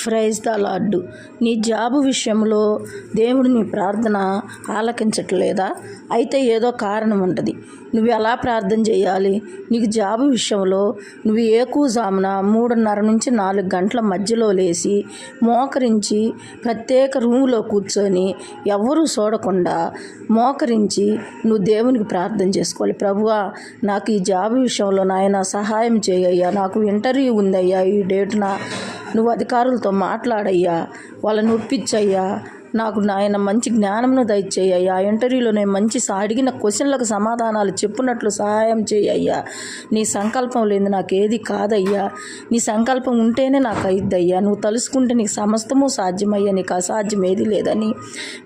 Praise the lord. నీ job విషయంలో దేవుడు నీ ప్రార్థన ఆలకించట్లేదా? అయితే ఏదో కారణం ఉంటుంది. నువ్వు ఎలా ప్రార్థన చేయాలి? నీకు జాబు విషయంలో నువ్వు ఏకూజామున 3:30 నుంచి 4 గంటల మధ్యలో లేచి మోకరించి ప్రత్యేక రూములో కూర్చొని ఎవరూ చూడకుండా మోకరించి నువ్వు దేవునికి ప్రార్థన చేసుకోవాలి. ప్రభువా, నాకు ఈ జాబు విషయంలో నాయన సహాయం చేయయ్యా, నాకు ఇంటర్వ్యూ ఉందయ్యా, ఈ డేటున నువ్వు అధికారులతో మాట్లాడయ్యా, వాళ్ళని ఒప్పించయ్యా, నాకు నాయన మంచి జ్ఞానంను దయచేయ్యా, ఇంటర్వ్యూలో నేను మంచి అడిగిన క్వశ్చన్లకు సమాధానాలు చెప్పున్నట్లు సహాయం చేయయ్యా. నీ సంకల్పం లేదు నాకేది కాదయ్యా, నీ సంకల్పం ఉంటేనే నాకు అయిద్దయ్యా, నువ్వు తలుసుకుంటే నీకు సమస్తము సాధ్యమయ్యా, నీకు అసాధ్యం ఏది లేదని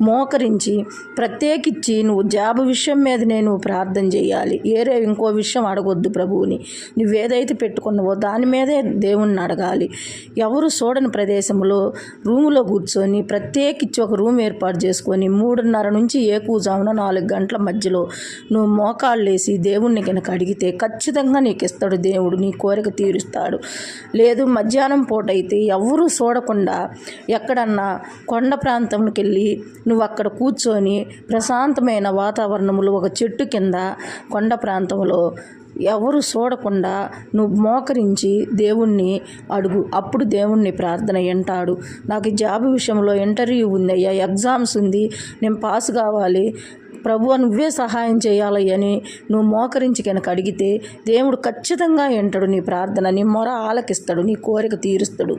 మోకరించి ప్రత్యేకించి నువ్వు జాబు విషయం మీదనే నువ్వు ప్రార్థన చేయాలి. ఇంకో విషయం అడగొద్దు ప్రభువుని. నువ్వేదైతే పెట్టుకున్నావో దాని మీదే దేవుణ్ణి అడగాలి. ఎవరు చూడని ప్రదేశంలో రూములో కూర్చొని ప్రత్యేకించి ఒక రూమ్ ఏర్పాటు చేసుకొని 3:30 నుంచి ఏకూజామున 4 గంటల మధ్యలో నువ్వు మోకాళ్ళు వేసి దేవుణ్ణి కనుక అడిగితే ఖచ్చితంగా నీకు ఇస్తాడు దేవుడు, నీ కోరిక తీరుస్తాడు. లేదు మధ్యాహ్నం పూట అయితే ఎవరూ చూడకుండా ఎక్కడన్నా కొండ ప్రాంతంకి వెళ్ళి నువ్వు అక్కడ కూర్చొని ప్రశాంతమైన వాతావరణంలో ఒక చెట్టు కింద కొండ ప్రాంతంలో ఎవరు చూడకుండా నువ్వు మోకరించి దేవుణ్ణి అడుగు. అప్పుడు దేవుణ్ణి ప్రార్థన వింటాడు. నాకు జాబ్ విషయంలో ఇంటర్వ్యూ ఉందయ్యా, ఎగ్జామ్స్ ఉంది, నేను పాస్ కావాలి ప్రభువా, నువ్వే సహాయం చేయాలని నువ్వు మోకరించి కనుక అడిగితే దేవుడు ఖచ్చితంగా వింటాడు నీ ప్రార్థన, నీ మొర ఆలకిస్తాడు, నీ కోరిక తీరుస్తాడు.